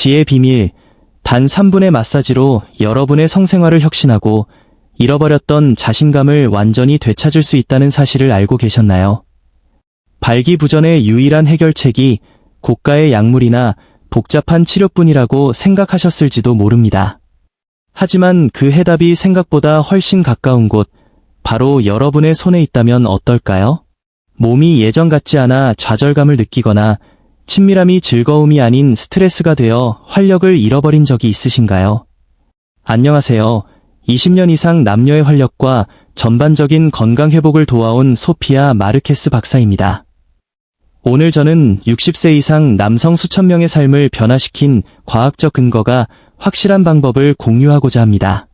지의 비밀. 단 3분의 마사지로 여러분의 성생활을 혁신하고 잃어버렸던 자신감을 완전히 되찾을 수 있다는 사실을 알고 계셨나요? 발기부전의 유일한 해결책이 고가의 약물이나 복잡한 치료뿐이라고 생각하셨을지도 모릅니다. 하지만 그 해답이 생각보다 훨씬 가까운 곳, 바로 여러분의 손에 있다면 어떨까요? 몸이 예전 같지 않아 좌절감을 느끼거나 친밀함이 즐거움이 아닌 스트레스가 되어 활력을 잃어버린 적이 있으신가요? 안녕하세요. 20년 이상 남녀의 활력과 전반적인 건강 회복을 도와온 소피아 마르케스 박사입니다. 오늘 저는 60세 이상 남성 수천 명의 삶을 변화시킨 과학적 근거가 확실한 방법을 공유하고자 합니다.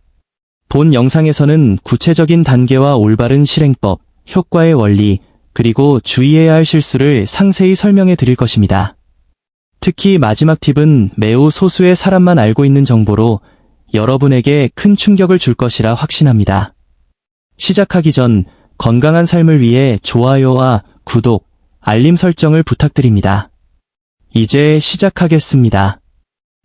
본 영상에서는 구체적인 단계와 올바른 실행법, 효과의 원리, 그리고 주의해야 할 실수를 상세히 설명해 드릴 것입니다. 특히 마지막 팁은 매우 소수의 사람만 알고 있는 정보로 여러분에게 큰 충격을 줄 것이라 확신합니다. 시작하기 전 건강한 삶을 위해 좋아요와 구독, 알림 설정을 부탁드립니다. 이제 시작하겠습니다.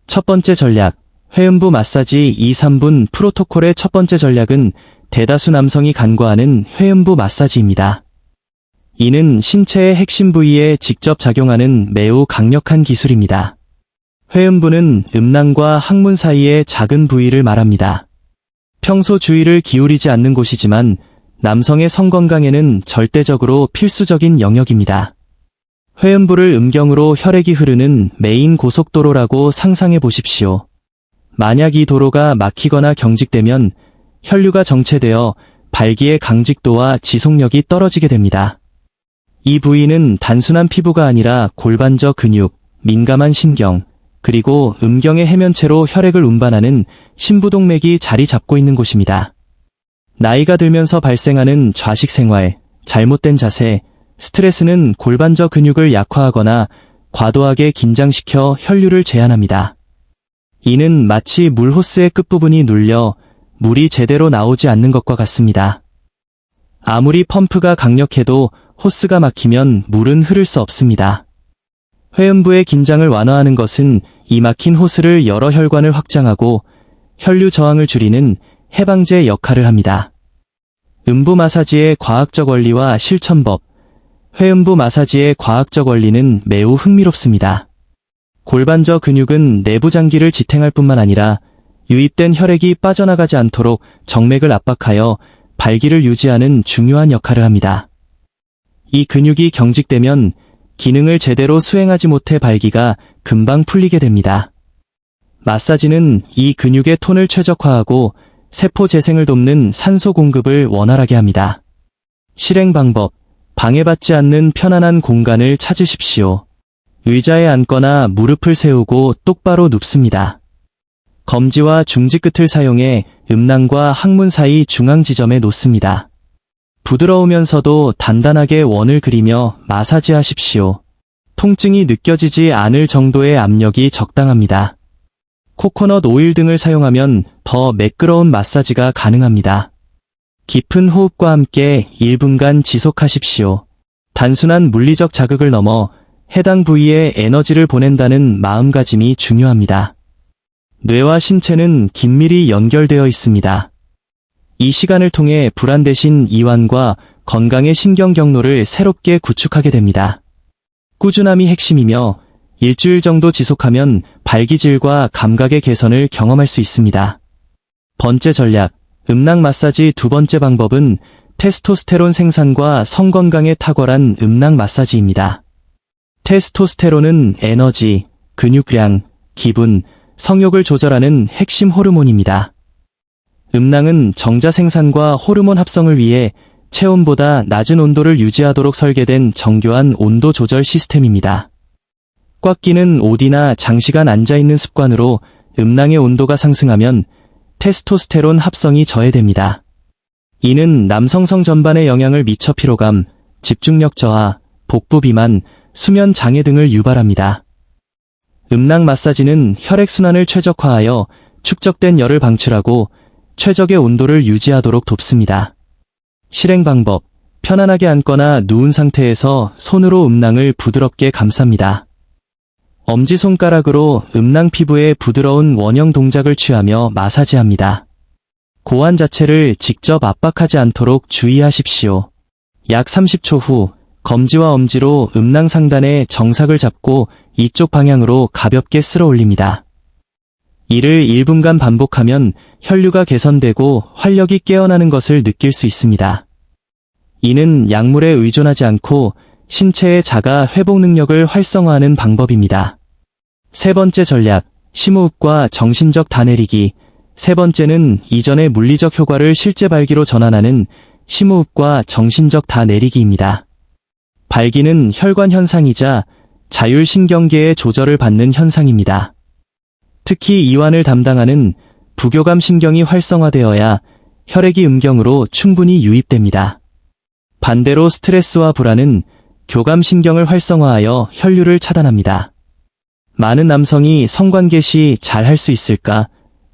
첫 번째 전략, 회음부 마사지 2-3분 프로토콜의 첫 번째 전략은 대다수 남성이 간과하는 회음부 마사지입니다. 이는 신체의 핵심 부위에 직접 작용하는 매우 강력한 기술입니다. 회음부는 음낭과 항문 사이의 작은 부위를 말합니다. 평소 주의를 기울이지 않는 곳이지만 남성의 성건강에는 절대적으로 필수적인 영역입니다. 회음부를 음경으로 혈액이 흐르는 메인 고속도로라고 상상해 보십시오. 만약 이 도로가 막히거나 경직되면 혈류가 정체되어 발기의 강직도와 지속력이 떨어지게 됩니다. 이 부위는 단순한 피부가 아니라 골반저 근육, 민감한 신경, 그리고 음경의 해면체로 혈액을 운반하는 심부동맥이 자리 잡고 있는 곳입니다. 나이가 들면서 발생하는 좌식 생활, 잘못된 자세, 스트레스는 골반저 근육을 약화하거나 과도하게 긴장시켜 혈류를 제한합니다. 이는 마치 물호스의 끝부분이 눌려 물이 제대로 나오지 않는 것과 같습니다. 아무리 펌프가 강력해도 호스가 막히면 물은 흐를 수 없습니다. 회음부의 긴장을 완화하는 것은 이 막힌 호스를 여러 혈관을 확장하고 혈류 저항을 줄이는 해방제 역할을 합니다. 음부 마사지의 과학적 원리와 실천법. 회음부 마사지의 과학적 원리는 매우 흥미롭습니다. 골반저 근육은 내부 장기를 지탱할 뿐만 아니라 유입된 혈액이 빠져나가지 않도록 정맥을 압박하여 발기를 유지하는 중요한 역할을 합니다. 이 근육이 경직되면 기능을 제대로 수행하지 못해 발기가 금방 풀리게 됩니다. 마사지는 이 근육의 톤을 최적화하고 세포 재생을 돕는 산소 공급을 원활하게 합니다. 실행 방법, 방해받지 않는 편안한 공간을 찾으십시오. 의자에 앉거나 무릎을 세우고 똑바로 눕습니다. 검지와 중지 끝을 사용해 음낭과 항문 사이 중앙 지점에 놓습니다. 부드러우면서도 단단하게 원을 그리며 마사지하십시오. 통증이 느껴지지 않을 정도의 압력이 적당합니다. 코코넛 오일 등을 사용하면 더 매끄러운 마사지가 가능합니다. 깊은 호흡과 함께 1분간 지속하십시오. 단순한 물리적 자극을 넘어 해당 부위에 에너지를 보낸다는 마음가짐이 중요합니다. 뇌와 신체는 긴밀히 연결되어 있습니다. 이 시간을 통해 불안 대신 이완과 건강의 신경 경로를 새롭게 구축하게 됩니다. 꾸준함이 핵심이며 일주일 정도 지속하면 발기질과 감각의 개선을 경험할 수 있습니다. 번째 전략, 음낭 마사지 두 번째 방법은 테스토스테론 생산과 성건강에 탁월한 음낭 마사지입니다. 테스토스테론은 에너지, 근육량, 기분, 성욕을 조절하는 핵심 호르몬입니다. 음낭은 정자 생산과 호르몬 합성을 위해 체온보다 낮은 온도를 유지하도록 설계된 정교한 온도 조절 시스템입니다. 꽉 끼는 옷이나 장시간 앉아있는 습관으로 음낭의 온도가 상승하면 테스토스테론 합성이 저해됩니다. 이는 남성성 전반에 영향을 미쳐 피로감, 집중력 저하, 복부 비만, 수면 장애 등을 유발합니다. 음낭 마사지는 혈액순환을 최적화하여 축적된 열을 방출하고 최적의 온도를 유지하도록 돕습니다. 실행 방법, 편안하게 앉거나 누운 상태에서 손으로 음낭을 부드럽게 감쌉니다. 엄지손가락으로 음낭 피부에 부드러운 원형 동작을 취하며 마사지합니다. 고환 자체를 직접 압박하지 않도록 주의하십시오. 약 30초 후 검지와 엄지로 음낭 상단에 정삭을 잡고 이쪽 방향으로 가볍게 쓸어 올립니다. 이를 1분간 반복하면 혈류가 개선되고 활력이 깨어나는 것을 느낄 수 있습니다. 이는 약물에 의존하지 않고 신체의 자가 회복 능력을 활성화하는 방법입니다. 세 번째 전략, 심호흡과 정신적 다내리기. 세 번째는 이전의 물리적 효과를 실제 발기로 전환하는 심호흡과 정신적 다내리기입니다. 발기는 혈관 현상이자 자율신경계의 조절을 받는 현상입니다. 특히 이완을 담당하는 부교감 신경이 활성화되어야 혈액이 음경으로 충분히 유입됩니다. 반대로 스트레스와 불안은 교감 신경을 활성화하여 혈류를 차단합니다. 많은 남성이 성관계 시 잘 할 수 있을까?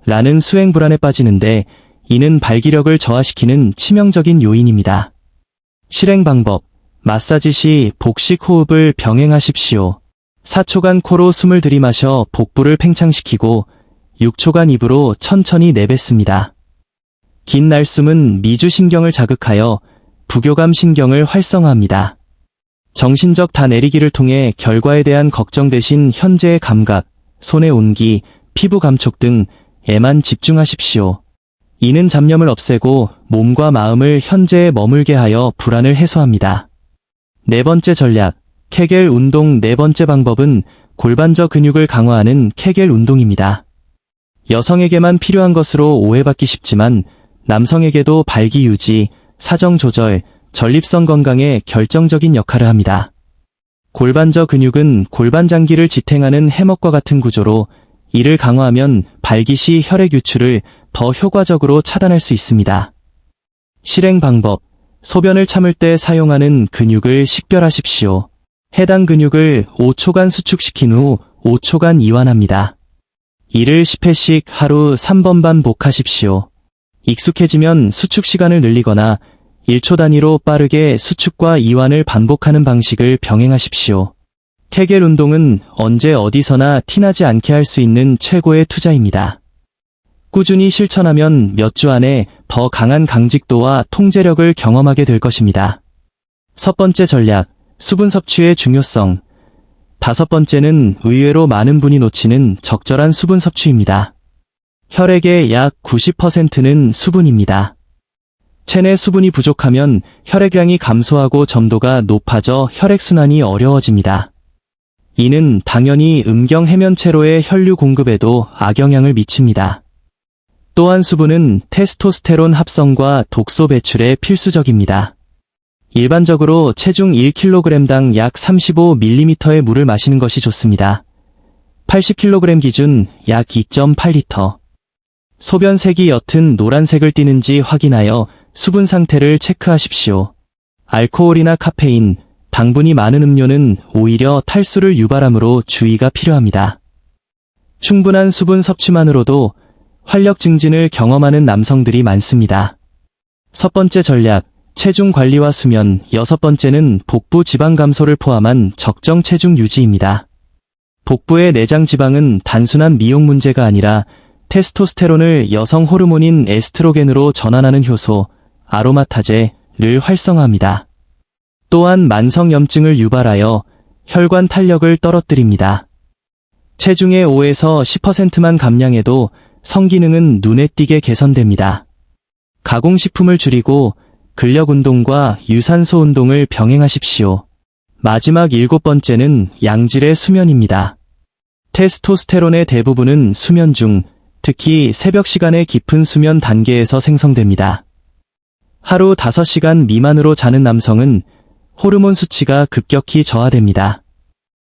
라는 수행 불안에 빠지는데 이는 발기력을 저하시키는 치명적인 요인입니다. 실행 방법, 마사지 시 복식 호흡을 병행하십시오. 4초간 코로 숨을 들이마셔 복부를 팽창시키고 6초간 입으로 천천히 내뱉습니다. 긴 날숨은 미주신경을 자극하여 부교감 신경을 활성화합니다. 정신적 다내리기를 통해 결과에 대한 걱정 대신 현재의 감각, 손의 온기, 피부 감촉 등에만 집중하십시오. 이는 잡념을 없애고 몸과 마음을 현재에 머물게 하여 불안을 해소합니다. 네 번째 전략, 케겔 운동. 네 번째 방법은 골반저 근육을 강화하는 케겔 운동입니다. 여성에게만 필요한 것으로 오해받기 쉽지만 남성에게도 발기 유지, 사정 조절, 전립선 건강에 결정적인 역할을 합니다. 골반저 근육은 골반 장기를 지탱하는 해먹과 같은 구조로 이를 강화하면 발기 시 혈액 유출을 더 효과적으로 차단할 수 있습니다. 실행 방법, 소변을 참을 때 사용하는 근육을 식별하십시오. 해당 근육을 5초간 수축시킨 후 5초간 이완합니다. 이를 10회씩 하루 3번 반복하십시오. 익숙해지면 수축 시간을 늘리거나 1초 단위로 빠르게 수축과 이완을 반복하는 방식을 병행하십시오. 케겔 운동은 언제 어디서나 티나지 않게 할 수 있는 최고의 투자입니다. 꾸준히 실천하면 몇 주 안에 더 강한 강직도와 통제력을 경험하게 될 것입니다. 첫 번째 전략, 수분 섭취의 중요성. 다섯 번째는 의외로 많은 분이 놓치는 적절한 수분 섭취입니다. 혈액의 약 90%는 수분입니다. 체내 수분이 부족하면 혈액량이 감소하고 점도가 높아져 혈액순환이 어려워집니다. 이는 당연히 음경 해면체로의 혈류 공급에도 악영향을 미칩니다. 또한 수분은 테스토스테론 합성과 독소 배출에 필수적입니다. 일반적으로 체중 1kg당 약 35ml의 물을 마시는 것이 좋습니다. 80kg 기준 약 2.8L. 소변 색이 옅은 노란색을 띠는지 확인하여 수분 상태를 체크하십시오. 알코올이나 카페인, 당분이 많은 음료는 오히려 탈수를 유발하므로 주의가 필요합니다. 충분한 수분 섭취만으로도 활력 증진을 경험하는 남성들이 많습니다. 첫 번째 전략, 체중 관리와 수면. 여섯 번째는 복부 지방 감소를 포함한 적정 체중 유지입니다. 복부의 내장 지방은 단순한 미용 문제가 아니라 테스토스테론을 여성 호르몬인 에스트로겐으로 전환하는 효소, 아로마타제를 활성화합니다. 또한 만성염증을 유발하여 혈관 탄력을 떨어뜨립니다. 체중의 5에서 10%만 감량해도 성기능은 눈에 띄게 개선됩니다. 가공식품을 줄이고 근력 운동과 유산소 운동을 병행하십시오. 마지막 일곱 번째는 양질의 수면입니다. 테스토스테론의 대부분은 수면 중, 특히 새벽 시간의 깊은 수면 단계에서 생성됩니다. 하루 5시간 미만으로 자는 남성은 호르몬 수치가 급격히 저하됩니다.